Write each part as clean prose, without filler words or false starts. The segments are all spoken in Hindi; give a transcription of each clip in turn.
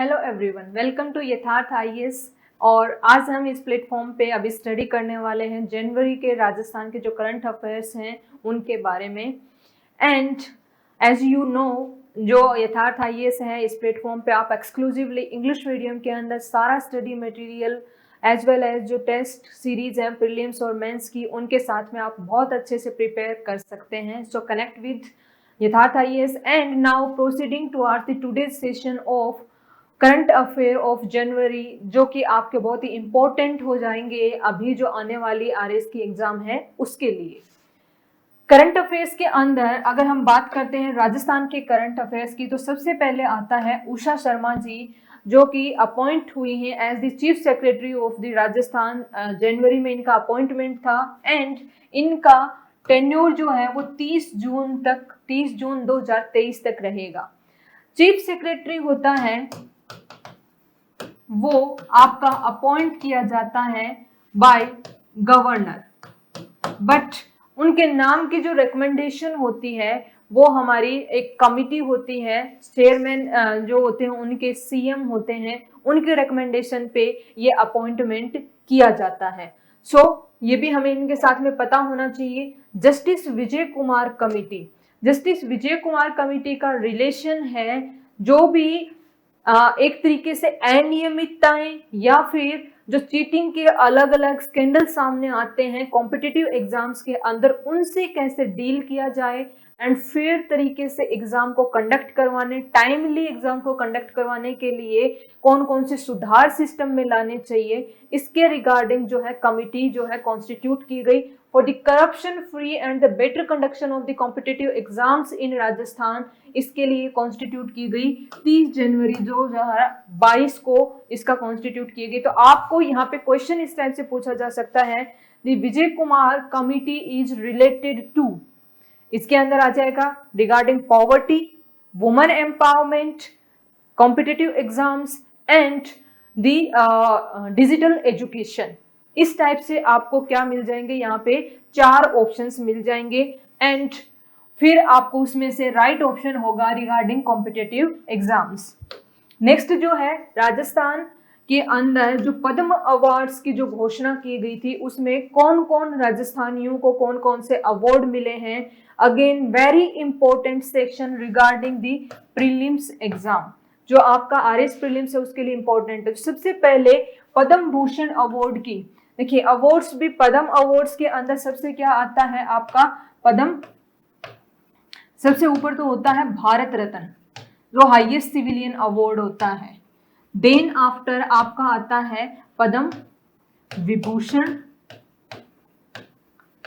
हेलो एवरीवन, वेलकम टू यथार्थ आईएएस। और आज हम इस प्लेटफॉर्म पे अभी स्टडी करने वाले हैं जनवरी के राजस्थान के जो करंट अफेयर्स हैं उनके बारे में। एंड एज यू नो, जो यथार्थ आईएएस है इस प्लेटफॉर्म पे आप एक्सक्लूसिवली इंग्लिश मीडियम के अंदर सारा study material as well as जो टेस्ट सीरीज हैं प्रीलिम्स और मेंस की, उनके साथ में आप बहुत अच्छे से प्रिपेयर कर सकते हैं। सो कनेक्ट विद यथार्थ IAS and now proceeding towards the today's session of current affair of January, जो कि आपके बहुत ही इंपॉर्टेंट हो जाएंगे अभी जो आने वाली आरएस की एग्जाम है उसके लिए। करंट अफेयर्स के अंदर अगर हम बात करते हैं राजस्थान के करंट अफेयर्स की, तो सबसे पहले आता है उषा शर्मा जी, जो कि अपॉइंट हुई हैं as the chief secretary of the Rajasthan. जनवरी में इनका अपॉइंटमेंट था एंड इनका टेन्योर जो है वो 30 जून 2023 तक रहेगा। चीफ सेक्रेटरी होता है वो आपका अपॉइंट किया जाता है बाय गवर्नर, बट उनके नाम की जो रिकमेंडेशन होती है वो हमारी एक कमिटी होती है, चेयरमैन जो होते हैं उनके सीएम होते हैं, उनके रिकमेंडेशन पे ये अपॉइंटमेंट किया जाता है। सो ये भी हमें इनके साथ में पता होना चाहिए। जस्टिस विजय कुमार कमिटी, जस्टिस विजय कुमार कमिटी का रिलेशन है जो भी एक तरीके से अनियमितताएं या फिर जो चीटिंग के अलग अलग स्कैंडल सामने आते हैं कॉम्पिटिटिव एग्जाम्स के अंदर, उनसे कैसे डील किया जाए एंड फेयर तरीके से एग्जाम को कंडक्ट करवाने, टाइमली एग्जाम को कंडक्ट करवाने के लिए कौन कौन से सुधार सिस्टम में लाने चाहिए, इसके रिगार्डिंग जो है कमिटी जो है कॉन्स्टिट्यूट की गई for the corruption free and the better conduction of the competitive exams इन राजस्थान। इसके लिए कॉन्स्टिट्यूट की गई 30 जनवरी 2022 को इसका कॉन्स्टिट्यूट की गई। तो आपको यहाँ पे क्वेश्चन इस टाइप से पूछा जा सकता है, the Vijay Kumar committee is related to, इसके अंदर आ जाएगा regarding poverty, women empowerment, competitive exams and the digital education. इस टाइप से आपको क्या मिल जाएंगे, यहाँ पे 4 ऑप्शंस मिल जाएंगे एंड फिर आपको उसमें से राइट ऑप्शन होगा रिगार्डिंग कॉम्पिटिटिव एग्जाम्स। नेक्स्ट जो है राजस्थान के अंदर जो पद्म अवार्ड्स की जो घोषणा की गई थी उसमें कौन कौन राजस्थानियों को कौन कौन से अवार्ड मिले हैं। Again very important section regarding the prelims exam, जो आपका आरएस प्रीलिम्स है उसके लिए इंपॉर्टेंट है। सबसे पहले पद्म भूषण अवार्ड की, देखिए अवार्ड्स भी, पद्म अवार्ड्स के अंदर सबसे क्या आता है आपका पद्म, सबसे ऊपर तो होता है भारत रत्न जो हाईएस्ट सिविलियन अवार्ड होता है। देन आफ्टर आपका आता है पद्म विभूषण,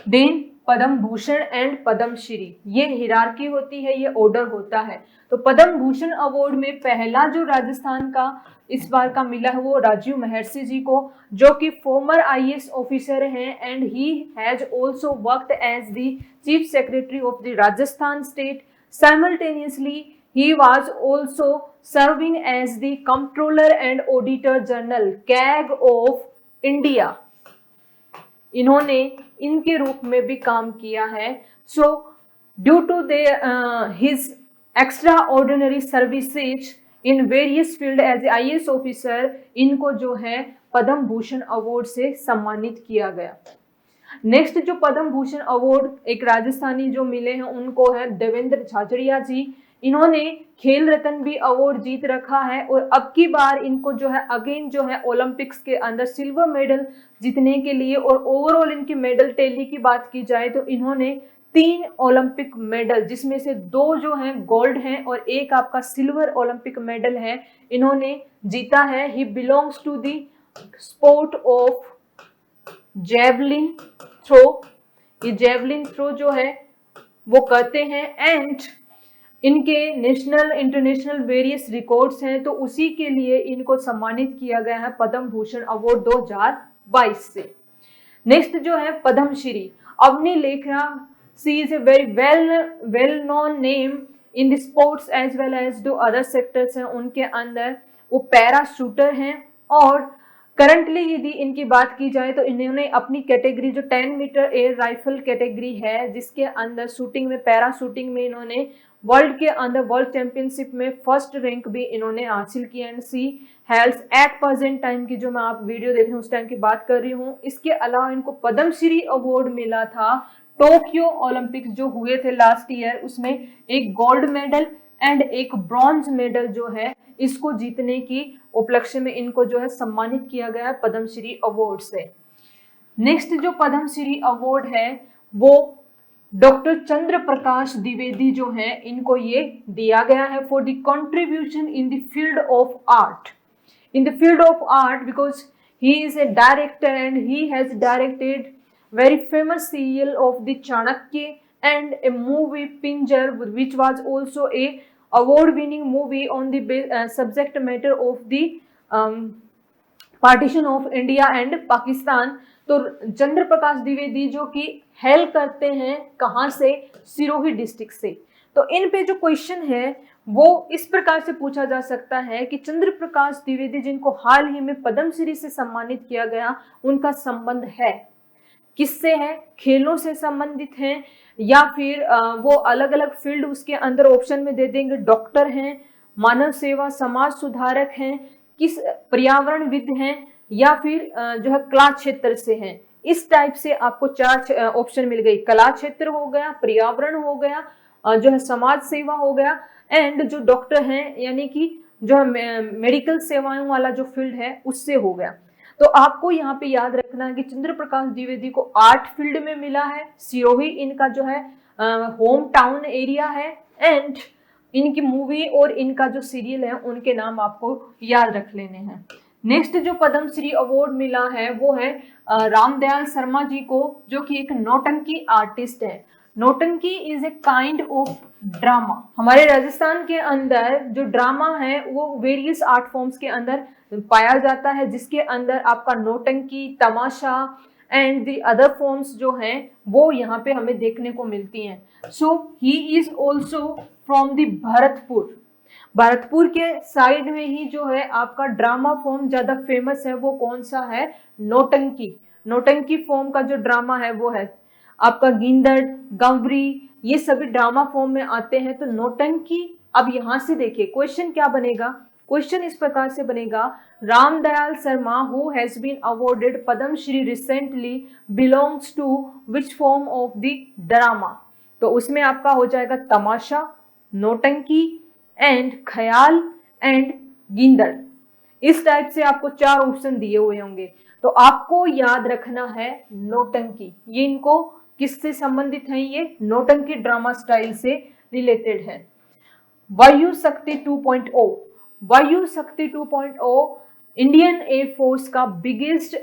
देन पद्म भूषण एंड पद्म श्री। ये हिरार्की होती है, ये ऑर्डर होता है। तो पद्म भूषण अवार्ड में पहला जो राजस्थान का इस बार का मिला है वो राजीव महर्षि जी को, जो कि फॉर्मर आईएएस ऑफिसर हैं and he has also worked as the chief secretary of the Rajasthan state. Simultaneously he was also serving as the comptroller and auditor general CAG of India। इन्होंने इनके रूप में भी काम किया है। So due to his extraordinary services in various field as IAS officer, इनको जो है पद्म भूषण अवार्ड से सम्मानित किया गया। नेक्स्ट जो पद्म भूषण अवार्ड एक राजस्थानी जो मिले हैं उनको है देवेंद्र झाझड़िया जी। इन्होंने खेल रत्न भी अवार्ड जीत रखा है और अब की बार इनको जो है अगेन जो है ओलंपिक्स के अंदर सिल्वर मेडल जीतने के लिए, और ओवरऑल इनकी मेडल टैली की बात की जाए तो इन्होंने 3 ओलंपिक मेडल, जिसमें से 2 जो हैं गोल्ड हैं और एक आपका सिल्वर ओलंपिक मेडल है, इन्होंने जीता है। He belongs to the sport of javelin throw, ये जेवलिन थ्रो जो है वो करते हैं एंड इनके नेशनल इंटरनेशनल वेरियस रिकॉर्ड्स हैं, तो उसी के लिए इनको सम्मानित किया गया है पद्म भूषण अवार्ड 2022 से। नेक्स्ट जो है Padma Shri Avani Lekhara, she is a very well known name in the sports as well as जो अदर सेक्टर्स हैं उनके अंदर। वो पैरा शूटर हैं और करंटली यदि इनकी बात की जाए तो इन्होंने अपनी कैटेगरी जो 10 मीटर एयर राइफल कैटेगरी है जिसके अंदर शूटिंग में, पैरा शूटिंग में इन्होंने वर्ल्ड के अंदर वर्ल्ड चैंपियनशिप में फर्स्ट रैंक भी इन्होंने हासिल किया। And she health at present time की जो मैं आप वीडियो देख रहे हैं उस टाइम की बात कर रही हूँ। इसके अलावा इनको पद्मश्री अवार्ड मिला था टोक्यो ओलंपिक्स जो हुए थे लास्ट ईयर, उसमें एक गोल्ड मेडल एंड एक ब्रॉन्ज मेडल जो है इसको जीतने की उपलक्ष्य में इनको जो है सम्मानित किया गया है पद्मश्री अवार्ड से। नेक्स्ट जो पद्मश्री अवार्ड है वो डॉक्टर चंद्र प्रकाश द्विवेदी जो है इनको ये दिया गया है for the contribution in the field of art. In the field of art because he is a director and he has directed very famous serial of the Chanakya and a movie Pinjar which was also a award winning movie on the subject matter of the partition of India and Pakistan। तो चंद्र प्रकाश द्विवेदी जो कि हेल करते हैं कहाँ से, सिरोही डिस्ट्रिक्ट से। तो इन पे जो क्वेश्चन है वो इस प्रकार से पूछा जा सकता है कि चंद्र प्रकाश द्विवेदी जिनको हाल ही में पद्मश्री से सम्मानित किया गया उनका संबंध है किससे है, खेलों से संबंधित हैं या फिर वो अलग अलग फील्ड उसके अंदर ऑप्शन में दे देंगे, डॉक्टर हैं, मानव सेवा समाज सुधारक हैं, किस पर्यावरणविद हैं या फिर जो है कला क्षेत्र से हैं। इस टाइप से आपको 4 ऑप्शन मिल गई, कला क्षेत्र हो गया, पर्यावरण हो गया, जो है समाज सेवा हो गया एंड जो डॉक्टर हैं यानी कि जो है मेडिकल सेवाओं वाला जो फील्ड है उससे हो गया। तो आपको यहाँ पे याद रखना है कि चंद्र प्रकाश द्विवेदी को आर्ट फील्ड में मिला है, सिरोही इनका जो है होम टाउन एरिया है एंड इनकी मूवी और इनका जो सीरियल है उनके नाम आपको याद रख लेने हैं। नेक्स्ट जो पद्मश्री अवार्ड मिला है वो है रामदयाल शर्मा जी को जो कि एक नौटंकी आर्टिस्ट है। नौटंकी is a kind of drama. हमारे राजस्थान के अंदर जो ड्रामा है वो वेरियस आर्ट फॉर्म्स के अंदर पाया जाता है जिसके अंदर आपका नौटंकी, तमाशा एंड द अदर फॉर्म्स जो हैं वो यहाँ पे हमें देखने को मिलती हैं। So he is also from the Bharatpur. Bharatpur के साइड में ही जो है आपका ड्रामा फॉर्म ज्यादा फेमस है वो कौन सा है, नौटंकी। नौटंकी फॉर्म का जो ड्रामा है वो है आपका गिंदड़, गंवरी, ये सभी ड्रामा फॉर्म में आते हैं। तो नौटंकी, अब यहाँ से देखिए क्वेश्चन क्या बनेगा, क्वेश्चन इस प्रकार से बनेगा, Ramdayal Sharma who has been awarded Padmashri recently belongs to which form of the drama. तो उसमें आपका हो जाएगा तमाशा, नौटंकी एंड ख्याल एंड गिंदड़। इस टाइप से आपको 4 ऑप्शन दिए हुए होंगे। तो आपको याद रखना है नौटंकी, ये इनको किससे संबंधित है, ये नौटंकी ड्रामा स्टाइल से रिलेटेड है। वायु शक्ति 2.0। वायु शक्ति 2.0 इंडियन एयरफोर्स का बिगेस्ट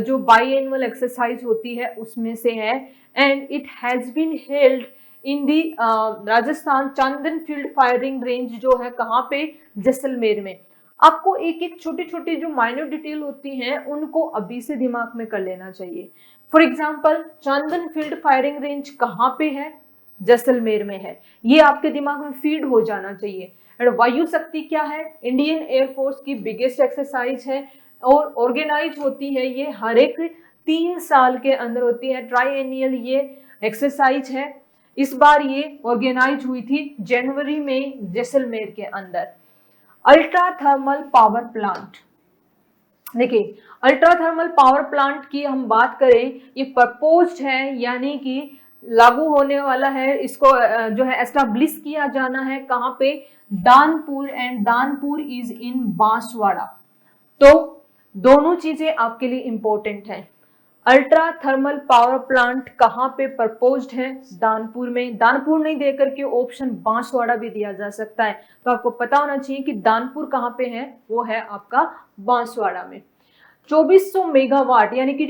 जो बाई एनुअल एक्सरसाइज होती है उसमें से है and it has been held in the Rajasthan Chandan field firing range जो है कहाँ पे, जैसलमेर में। आपको एक एक छोटी छोटी जो माइन्यूट डिटेल होती हैं उनको अभी से दिमाग में कर लेना चाहिए। For example Chandan field firing range कहाँ पे है, जैसलमेर में है, ये आपके दिमाग में फीड हो जाना चाहिए। एंड वायु शक्ति क्या है, इंडियन एयरफोर्स की बिगेस्ट एक्सरसाइज है और ऑर्गेनाइज होती है ये हर एक 3 साल के अंदर होती है, ट्राई एनियल ये एक्सरसाइज है। इस बार ये ऑर्गेनाइज हुई थी जनवरी में जैसलमेर के अंदर। अल्ट्रा थर्मल पावर प्लांट, देखिए अल्ट्रा थर्मल पावर प्लांट की हम बात करें, ये प्रपोज्ड है यानी कि लागू होने वाला है, इसको जो है एस्टैब्लिश किया जाना है कहाँ पे, Danpur and Danpur is in Banswara. तो दोनों चीजें आपके लिए इंपॉर्टेंट हैं। अल्ट्रा थर्मल पावर प्लांट कहाँ पे प्रपोज्ड है, दानपुर में। दानपुर नहीं देकर के ऑप्शन बांसवाड़ा भी दिया जा सकता है, तो आपको पता होना चाहिए कि दानपुर कहाँ पे है, वो है आपका बांसवाड़ा में। 2400 मेगावाट यानी कि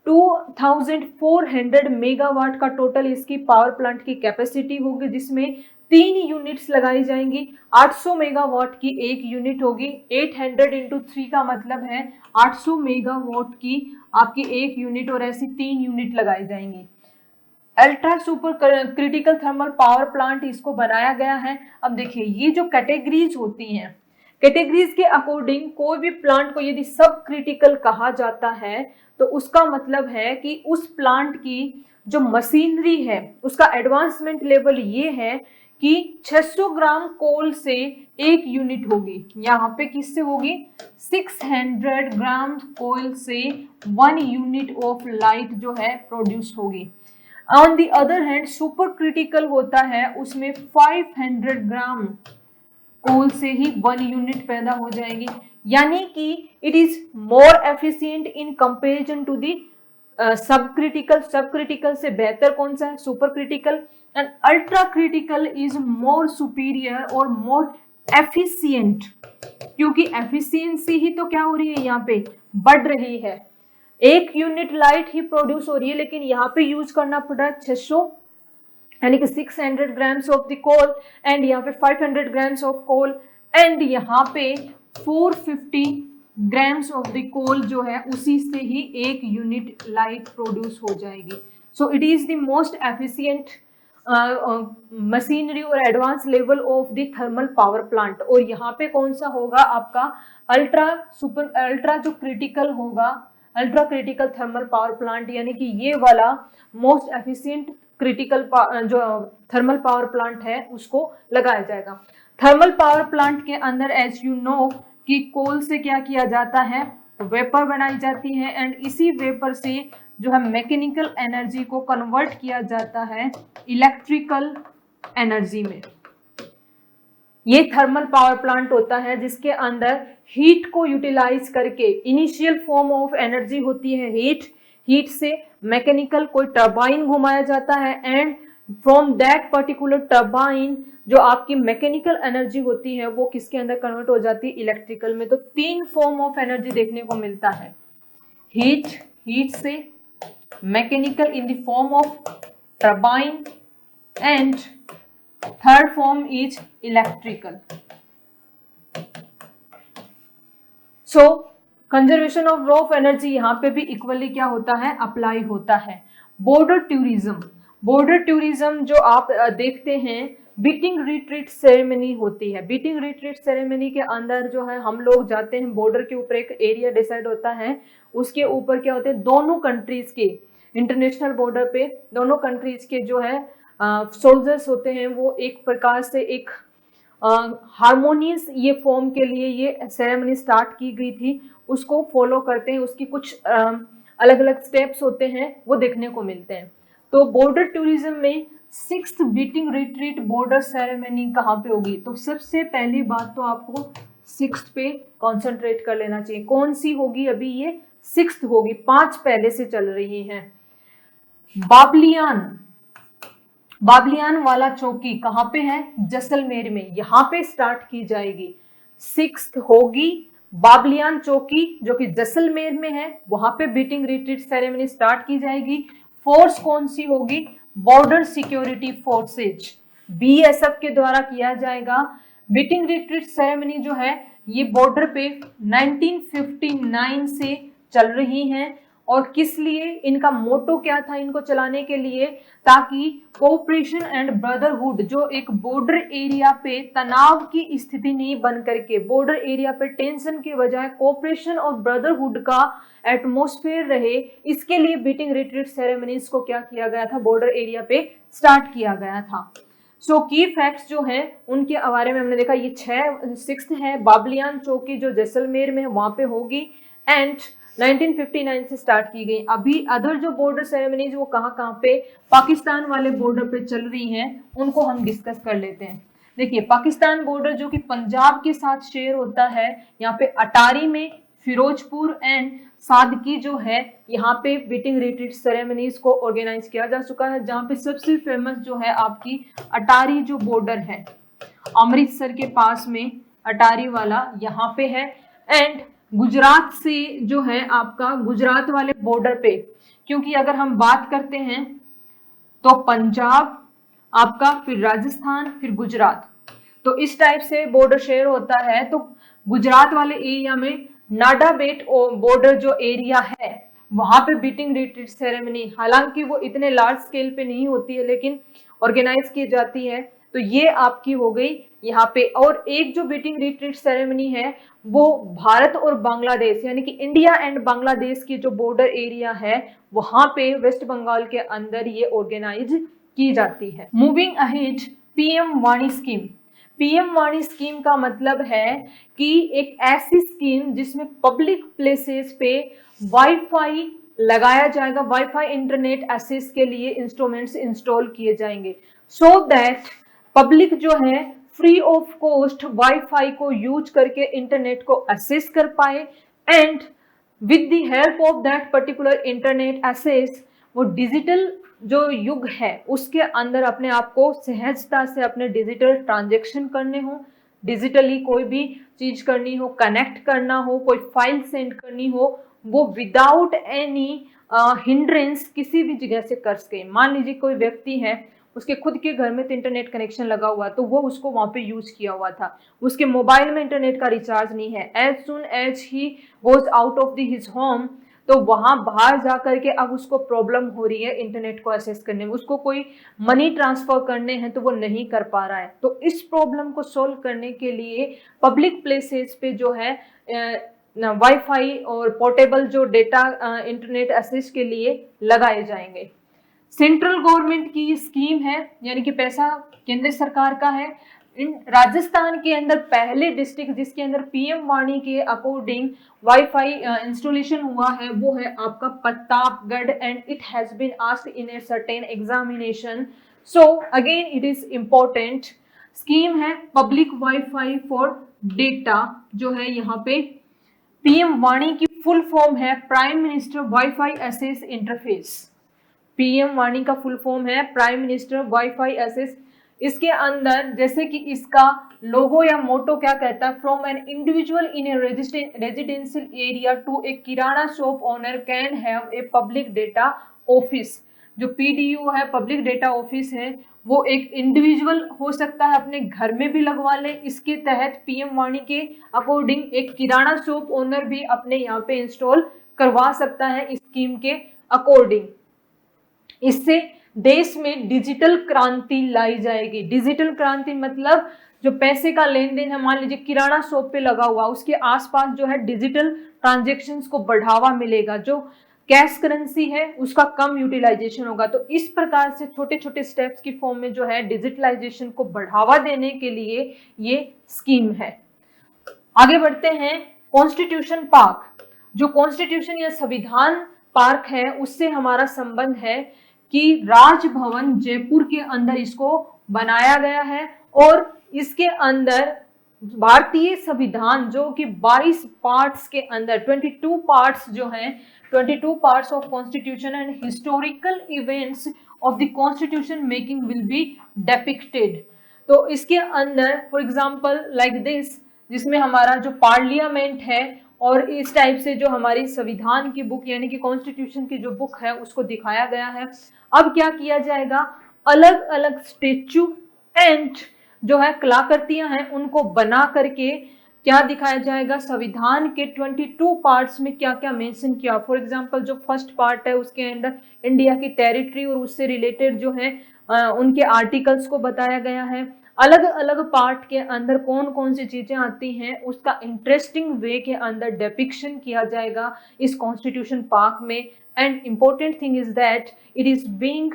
2400 मेगावाट का टोटल इसकी पावर प्लांट की कैपेसिटी होगी जिसमें 3 यूनिट्स लगाई जाएंगी। 800 मेगावाट की एक यूनिट होगी, 800 इंटू 3 का मतलब है 800 मेगावाट की आपकी एक यूनिट और ऐसी 3 यूनिट लगाई जाएंगी। Ultra super critical thermal power plant इसको बनाया गया है। अब देखिए ये जो कैटेगरीज होती हैं, कैटेगरीज के अकॉर्डिंग कोई भी प्लांट को यदि सब क्रिटिकल कहा जाता है तो उसका मतलब है कि उस प्लांट की जो मशीनरी है उसका एडवांसमेंट लेवल ये है कि 600 ग्राम कोल से 1 यूनिट होगी, यहाँ पे किससे होगी, 600 ग्राम कोल से 1 यूनिट ऑफ लाइट जो है प्रोड्यूस होगी। On the other hand super critical होता है, उसमें 500 ग्राम कोल से ही 1 यूनिट पैदा हो जाएगी, यानी कि it is more efficient in comparison to the sub critical. Sub critical से बेहतर कौन सा है, super critical. And ultra critical is more superior और मोर एफिशिएंट, क्योंकि एफिशिएंसी ही तो क्या हो रही है, यहाँ पे बढ़ रही है। 1 यूनिट लाइट ही प्रोड्यूस हो रही है, लेकिन यहाँ पे यूज करना पड़ रहा है 600, यानी कि 600 grams of the coal, and यहाँ पे 500 ग्राम्स ऑफ कोल, एंड यहाँ पे 450 ग्राम्स ऑफ द कोल जो है उसी से ही 1 यूनिट लाइट प्रोड्यूस हो जाएगी। So it is the most efficient machinery और advance level of the thermal power plant. और यहाँ पे कौन सा होगा आपका अल्ट्रा जो क्रिटिकल होगा, ultra critical thermal power plant, यानी कि ये वाला मोस्ट एफिशिएंट क्रिटिकल जो थर्मल पावर प्लांट है उसको लगाया जाएगा। थर्मल पावर प्लांट के अंदर एज यू नो कि कोल से क्या किया जाता है, वेपर बनाई जाती है, एंड इसी वेपर से जो है मैकेनिकल एनर्जी को कन्वर्ट किया जाता है इलेक्ट्रिकल एनर्जी में। ये थर्मल पावर प्लांट होता है जिसके अंदर हीट को यूटिलाइज करके इनिशियल फॉर्म ऑफ एनर्जी होती है हीट से मैकेनिकल कोई टर्बाइन घुमाया जाता है, and from that particular turbine जो आपकी मैकेनिकल एनर्जी होती है वो किसके अंदर कन्वर्ट हो जाती है, इलेक्ट्रिकल में। तो 3 फॉर्म ऑफ एनर्जी देखने को मिलता है, हीट से, mechanical in the form of turbine, and third form is electrical. So conservation of raw of energy यहाँ पे भी इक्वली क्या होता है, अप्लाई होता है। बॉर्डर टूरिज्म जो आप देखते हैं, बीटिंग रिट्रीट सेरेमनी होती है। बीटिंग रिट्रीट सेरेमनी के अंदर जो है हम लोग जाते हैं, बॉर्डर के ऊपर एक एरिया डिसाइड होता है, उसके ऊपर क्या होते हैं, दोनों कंट्रीज के इंटरनेशनल बॉर्डर पे दोनों कंट्रीज के जो है सोल्जर्स होते हैं, वो एक प्रकार से एक हार्मोनियस ये फॉर्म के लिए ये सेरेमनी स्टार्ट की गई थी, उसको फॉलो करते हैं। उसकी कुछ अलग अलग स्टेप्स होते हैं वो देखने को मिलते हैं। तो बॉर्डर टूरिज्म में 6th beating retreat border ceremony कहाँ पे होगी, तो सबसे पहली बात तो आपको 6th पे कॉन्सेंट्रेट कर लेना चाहिए। कौन सी होगी, अभी ये 6th होगी, 5 पहले से चल रही हैं। बाबलियान वाला चौकी कहाँ पे है, जैसलमेर में, यहाँ पे स्टार्ट की जाएगी। 6th होगी बाबलियान चौकी जो कि जैसलमेर में है, वहां पे बीटिंग रिट्रीट सेरेमनी स्टार्ट की जाएगी। फोर्स कौन सी होगी, बॉर्डर सिक्योरिटी फोर्सेज, बीएसएफ के द्वारा किया जाएगा। बीटिंग रिट्रीट सेरेमनी जो है ये बॉर्डर पे 1959 से चल रही हैं, और किस लिए, इनका मोटो क्या था इनको चलाने के लिए, ताकि कोऑपरेशन एंड ब्रदरहुड, जो एक बॉर्डर एरिया पे तनाव की स्थिति नहीं बन करके, बॉर्डर एरिया पे टेंशन के बजाय कोऑपरेशन और ब्रदरहुड का एटमॉस्फेयर रहे, इसके लिए बीटिंग रिट्रीट सेरेमनीज को क्या किया गया था, बॉर्डर एरिया पे स्टार्ट किया गया था। सो की फैक्ट्स जो हैं उनके बारे में हमने देखा, ये 6th है बाबलियान चौकी जो जैसलमेर में है, वहां पे होगी, एंड 1959 से स्टार्ट की गई। अभी अदर जो बॉर्डर सेरेमनीज वो कहाँ पे पाकिस्तान वाले बॉर्डर पे चल रही हैं, उनको हम डिस्कस कर लेते हैं। देखिए पाकिस्तान बॉर्डर जो कि पंजाब के साथ शेयर होता है, यहाँ पे अटारी में, फिरोजपुर एंड सादकी जो है, यहाँ पे बीटिंग रिट्रीट सेरेमनीज को ऑर्गेनाइज किया जा चुका है, जहाँ पे सबसे फेमस जो है आपकी अटारी जो बॉर्डर है अमृतसर के पास में, अटारी वाला यहाँ पे है। एंड गुजरात से जो है आपका गुजरात वाले बॉर्डर पे, क्योंकि अगर हम बात करते हैं तो पंजाब आपका, फिर राजस्थान, फिर गुजरात, तो इस टाइप से बॉर्डर शेयर होता है। तो गुजरात वाले एरिया में नाडाबेट बॉर्डर जो एरिया है वहां पे बीटिंग रिट्रीट सेरेमनी, हालांकि वो इतने लार्ज स्केल पे नहीं होती है लेकिन ऑर्गेनाइज की जाती है, तो ये आपकी हो गई यहाँ पे। और एक जो बीटिंग रिट्रीट सेरेमनी है वो भारत और बांग्लादेश, यानी कि इंडिया एंड बांग्लादेश की जो बॉर्डर एरिया है वहां पे वेस्ट बंगाल के अंदर ये ऑर्गेनाइज की जाती है। मूविंग अहेड, पीएम वाणी स्कीम। पीएम वाणी स्कीम का मतलब है कि एक ऐसी स्कीम जिसमें पब्लिक प्लेसेस पे वाईफाई लगाया जाएगा, वाईफाई इंटरनेट एक्सेस के लिए इंस्ट्रूमेंट्स इंस्टॉल किए जाएंगे, सो दैट पब्लिक जो है फ्री ऑफ कॉस्ट वाईफाई को यूज करके इंटरनेट को एक्सेस कर पाए, and with the help of that particular internet access वो डिजिटल जो युग है उसके अंदर अपने आप को सहजता से अपने डिजिटल ट्रांजेक्शन करने हो, डिजिटली कोई भी चीज करनी हो, कनेक्ट करना हो, कोई फाइल सेंड करनी हो, वो विदाउट एनी हिंड्रेंस किसी भी जगह से कर सके। मान लीजिए कोई व्यक्ति है, उसके खुद के घर में तो इंटरनेट कनेक्शन लगा हुआ, तो वो उसको वहां पे यूज किया हुआ था, उसके मोबाइल में इंटरनेट का रिचार्ज नहीं है, as soon as he goes out of the his home, तो वहां बाहर जा करके अब उसको प्रॉब्लम हो रही है इंटरनेट को एक्सेस करने में, उसको कोई मनी ट्रांसफर करने हैं तो वो नहीं कर पा रहा है। तो इस प्रॉब्लम को सोल्व करने के लिए पब्लिक प्लेसेस पे जो है वाईफाई और पोर्टेबल जो डेटा इंटरनेट एक्सेस के लिए लगाए जाएंगे। सेंट्रल गवर्नमेंट की ये स्कीम है, यानी कि पैसा केंद्र सरकार का है। इन राजस्थान के अंदर पहले डिस्ट्रिक्ट जिसके अंदर पीएम वाणी के अकॉर्डिंग वाईफाई इंस्टॉलेशन हुआ है वो है आपका Pratapgarh, and it has been asked in a certain examination, so again it is important. Scheme है पब्लिक वाईफाई फॉर डेटा, जो है यहाँ पे पीएम वाणी की फुल फॉर्म है prime minister WiFi access interface. PM वाणी का फुल फॉर्म है प्राइम मिनिस्टर वाईफाई एक्सेस। इसके अंदर जैसे कि इसका लोगो या मोटो क्या कहता है, from an individual in a residential area to a kirana shop owner can have a public data office. जो पीडीयू है, पब्लिक डेटा ऑफिस है, वो एक इंडिविजुअल हो सकता है, अपने घर में भी लगवा ले। इसके तहत पीएम वाणी के अकॉर्डिंग एक किराना शॉप ओनर भी अपने यहाँ पे इंस्टॉल करवा सकता है इस स्कीम के अकॉर्डिंग। इससे देश में डिजिटल क्रांति लाई जाएगी। डिजिटल क्रांति मतलब जो पैसे का लेन देन है, मान लीजिए किराना शॉप पे लगा हुआ, उसके आसपास जो है डिजिटल ट्रांजैक्शंस को बढ़ावा मिलेगा, जो कैश करेंसी है उसका कम यूटिलाइजेशन होगा। तो इस प्रकार से छोटे छोटे स्टेप्स की फॉर्म में जो है डिजिटलाइजेशन को बढ़ावा देने के लिए ये स्कीम है। आगे बढ़ते हैं, कॉन्स्टिट्यूशन पार्क। जो कॉन्स्टिट्यूशन या संविधान पार्क है उससे हमारा संबंध है कि राजभवन जयपुर के अंदर इसको बनाया गया है, और इसके अंदर भारतीय संविधान जो कि 22 पार्ट्स के अंदर 22 पार्ट्स जो हैं, 22 parts of constitution and historical events of the constitution making will be डेपिक्टेड। तो इसके अंदर फॉर एग्जांपल लाइक दिस, जिसमें हमारा जो पार्लियामेंट है और इस टाइप से जो हमारी संविधान की बुक यानी कि कॉन्स्टिट्यूशन की जो बुक है उसको दिखाया गया है। अब क्या किया जाएगा, अलग अलग स्टेच्यू एंड जो है कलाकृतियां हैं उनको बना करके क्या दिखाया जाएगा, संविधान के 22 पार्ट्स में क्या क्या मेंशन किया। फॉर एग्जांपल जो फर्स्ट पार्ट है उसके अंदर इंडिया की टेरिटरी और उससे रिलेटेड जो है उनके आर्टिकल्स को बताया गया है। अलग अलग पार्ट के अंदर कौन कौन सी चीजें आती हैं उसका इंटरेस्टिंग वे के अंदर डेपिक्शन किया जाएगा इस कॉन्स्टिट्यूशन पार्क में। And important thing is that it is being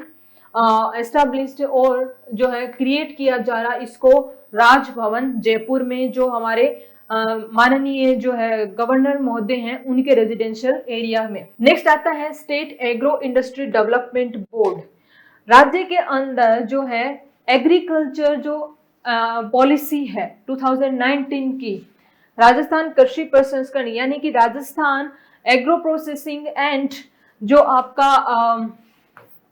established और जो है क्रिएट किया जा रहा इसको राजभवन जयपुर में, जो हमारे माननीय जो है गवर्नर महोदय हैं उनके रेजिडेंशियल एरिया में। नेक्स्ट आता है state agro industry development board. राज्य के अंदर जो है एग्रीकल्चर जो पॉलिसी है 2019 की, राजस्थान कृषि प्रसंस्करण यानी कि राजस्थान एग्रो प्रोसेसिंग एंड जो आपका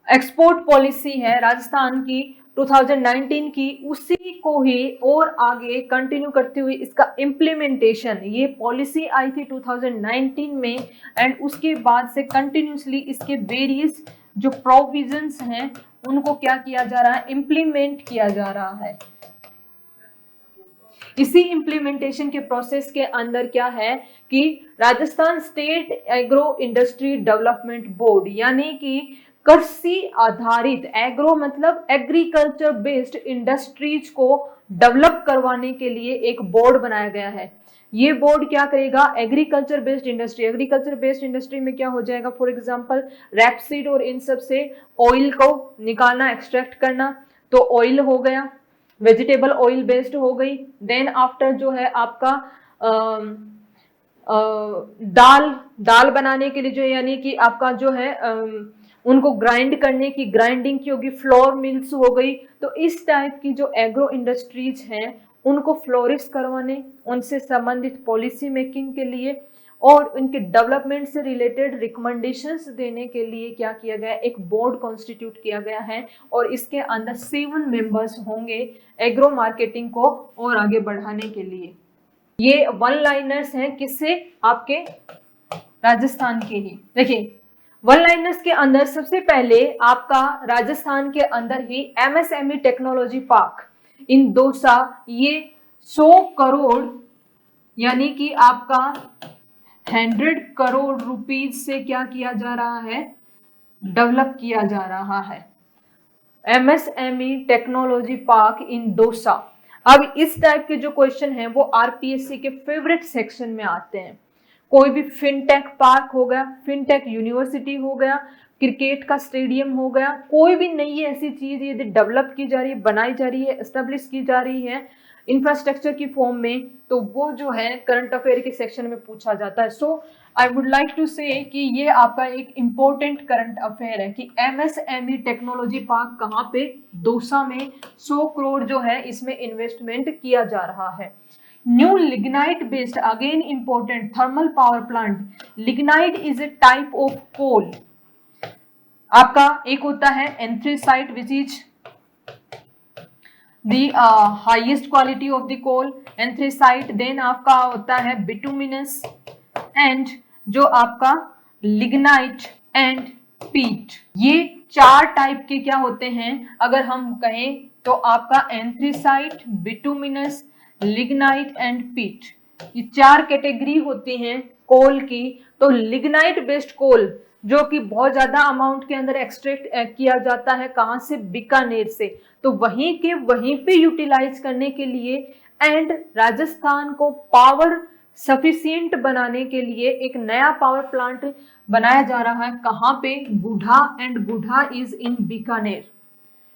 एक्सपोर्ट पॉलिसी है राजस्थान की 2019 की, उसी को ही और आगे कंटिन्यू करते हुए इसका इम्प्लीमेंटेशन, ये पॉलिसी आई थी 2019 में एंड उसके बाद से कंटिन्यूसली इसके वेरियस जो प्रोविजंस हैं उनको क्या किया जा रहा है, इम्प्लीमेंट किया जा रहा है। इसी इम्प्लीमेंटेशन के प्रोसेस के अंदर क्या है कि Rajasthan state agro industry development board यानी कि कृषि आधारित, एग्रो मतलब एग्रीकल्चर बेस्ड इंडस्ट्रीज को डेवलप करवाने के लिए एक बोर्ड बनाया गया है। ये बोर्ड क्या करेगा, agriculture based industry, agriculture based industry में क्या हो जाएगा, फॉर एग्जांपल रैपसीड और इन सब से ऑयल को निकालना, एक्सट्रैक्ट करना, तो ऑयल हो गया। वेजिटेबल ऑयल बेस्ड हो गई। देन आफ्टर जो है आपका दाल बनाने के लिए जो यानी कि आपका जो है उनको ग्राइंड करने की ग्राइंडिंग की होगी, फ्लोर मिल्स हो गई। तो इस टाइप की जो एग्रो इंडस्ट्रीज हैं उनको फ्लोरिश करवाने, उनसे संबंधित पॉलिसी मेकिंग के लिए और उनके डेवलपमेंट से रिलेटेड रिकमेंडेशंस देने के लिए क्या किया गया, एक बोर्ड कॉन्स्टिट्यूट किया गया है और इसके अंदर 7 मेंबर्स होंगे एग्रो मार्केटिंग को और आगे बढ़ाने के लिए। ये वन लाइनर्स हैं, किससे, आपके राजस्थान के ही। देखिए वन लाइनर्स के अंदर सबसे पहले आपका राजस्थान के अंदर ही MSME technology park in Dausa, ये 100 करोड़ यानी कि आपका 100 करोड़ रुपीज से क्या किया जा रहा है, डेवलप किया जा रहा है MSME technology park in Dausa. अब इस टाइप के जो क्वेश्चन हैं वो आरपीएससी के फेवरेट सेक्शन में आते हैं। कोई भी फिनटेक पार्क हो गया, फिनटेक यूनिवर्सिटी हो गया, क्रिकेट का स्टेडियम हो गया, कोई भी नई ऐसी चीज यदि डेवलप की जा रही है, बनाई जा रही है, एस्टेब्लिश की जा रही है इंफ्रास्ट्रक्चर की फॉर्म में, तो वो जो है करंट अफेयर के सेक्शन में पूछा जाता है। सो आई वुड लाइक टू से कि ये आपका एक इम्पोर्टेंट करंट अफेयर है कि एमएसएमई टेक्नोलॉजी पार्क कहाँ पे, दौसा में 100 करोड़ जो है इसमें इन्वेस्टमेंट किया जा रहा है। New lignite based, again important, thermal power plant. Lignite is a type of coal. आपका एक होता है anthracite which is the highest quality of the coal, anthracite. Then आपका होता है बिटुमिनस एंड जो आपका लिग्नाइट एंड पीट। ये 4 टाइप के क्या होते हैं अगर हम कहें तो आपका एंथ्रेसाइट, बिटुमिनस, लिग्नाइट एंड पीट, ये 4 कैटेगरी होती हैं कोल की। तो लिग्नाइट बेस्ड कोल जो कि बहुत ज्यादा अमाउंट के अंदर एक्सट्रैक्ट किया जाता है, कहां से, बीकानेर से, तो वहीं पे यूटिलाइज करने के लिए एंड राजस्थान को पावर सफिशिएंट बनाने के लिए एक नया पावर प्लांट बनाया जा रहा है। कहां पे, Gudha, and Gudha is in Bikaner.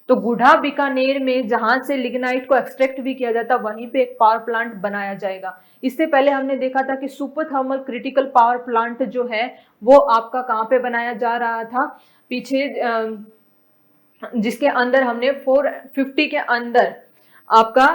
तो गुढ़ा बीकानेर में जहां से लिग्नाइट को एक्सट्रैक्ट भी किया जाता है वहीं पे एक पावर प्लांट बनाया जाएगा। इससे पहले हमने देखा था कि super thermal critical power plant जो है वो आपका कहां पे बनाया जा रहा था पीछे, जिसके अंदर हमने 450 के अंदर आपका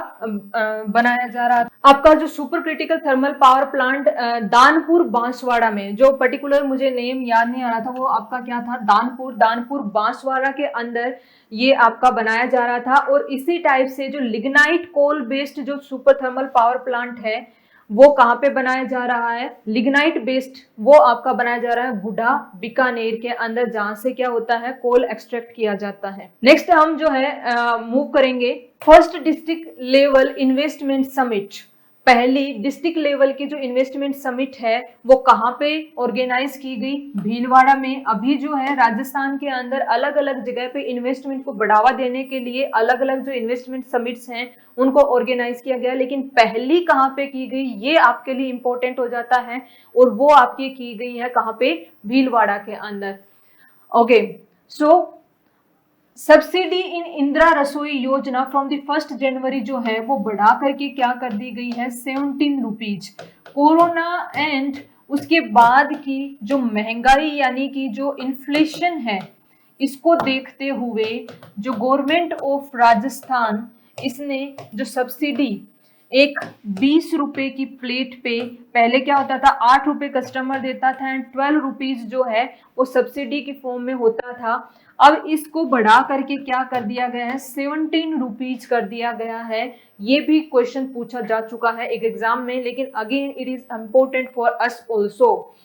बनाया जा रहा था। आपका जो super critical thermal power plant Danpur Banswara में, जो पर्टिकुलर मुझे नेम याद नहीं आ रहा था, वो आपका क्या था, दानपुर बांसवाड़ा के अंदर ये आपका बनाया जा रहा था। और इसी टाइप से जो लिग्नाइट कोल बेस्ड जो सुपर थर्मल पावर प्लांट है वो कहाँ पे बनाया जा रहा है, लिग्नाइट बेस्ड, वो आपका बनाया जा रहा है गुढ़ा बीकानेर के अंदर, जहां से क्या होता है, कोल एक्सट्रैक्ट किया जाता है। नेक्स्ट हम जो है मूव करेंगे first district level investment summit. पहली डिस्ट्रिक्ट लेवल की जो इन्वेस्टमेंट समिट है वो कहाँ पे ऑर्गेनाइज की गई, भीलवाड़ा में। अभी जो है राजस्थान के अंदर अलग अलग जगह पे इन्वेस्टमेंट को बढ़ावा देने के लिए अलग अलग जो इन्वेस्टमेंट समिट्स हैं उनको ऑर्गेनाइज किया गया, लेकिन पहली कहाँ पे की गई ये आपके लिए इंपॉर्टेंट हो जाता है, और वो आपकी की गई है कहाँ पे, भीलवाड़ा के अंदर। Okay, so subsidy in Indira रसोई योजना फ्रॉम द 1 जनवरी जो है वो बढ़ा करके क्या कर दी गई है, 17 रुपीज। कोरोना एंड उसके बाद की जो महंगाई यानी कि जो इन्फ्लेशन है इसको देखते हुए जो गवर्नमेंट ऑफ राजस्थान इसने जो सब्सिडी एक 20 रुपए की प्लेट पे, पहले क्या होता था 8 रुपए कस्टमर देता था एंड 12 रुपीज जो है वो सब्सिडी की फॉर्म में होता था। अब इसको बढ़ा करके क्या कर दिया गया है, 17 रुपीज कर दिया गया है। ये भी क्वेश्चन पूछा जा चुका है एक एग्जाम में, लेकिन again it is important for us also.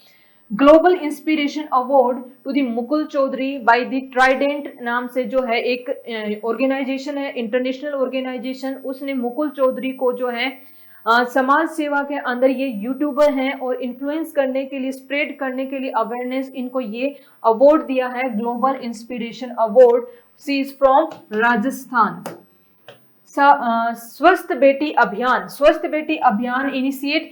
Global inspiration award to the Mukul Chaudhary by the trident नाम से जो है एक ऑर्गेनाइजेशन है, इंटरनेशनल ऑर्गेनाइजेशन, उसने मुकुल चौधरी को जो है समाज सेवा के अंदर, ये यूट्यूबर हैं और इन्फ्लुएंस करने के लिए, स्प्रेड करने के लिए अवेयरनेस, इनको ये अवार्ड दिया है, global inspiration award. She is from Rajasthan. Swasth Beti अभियान इनिशिएट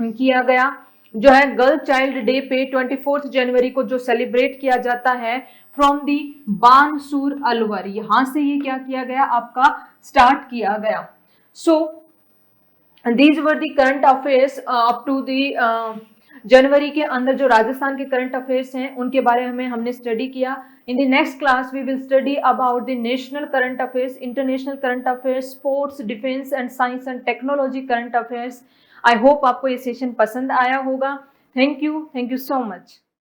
किया गया जो है गर्ल चाइल्ड डे पे 24 जनवरी को जो सेलिब्रेट किया जाता है फ्रॉम दी बानसूर अलवर, यहां से ये क्या किया गया, आपका स्टार्ट किया गया। So these were the current affairs up to the जनवरी के अंदर जो राजस्थान के करंट अफेयर्स हैं उनके बारे में हमने स्टडी किया। In the next class we will study about the national current affairs, international current affairs, sports, defence and science and technology current affairs. I hope आपको ये सेशन पसंद आया होगा। Thank you so much.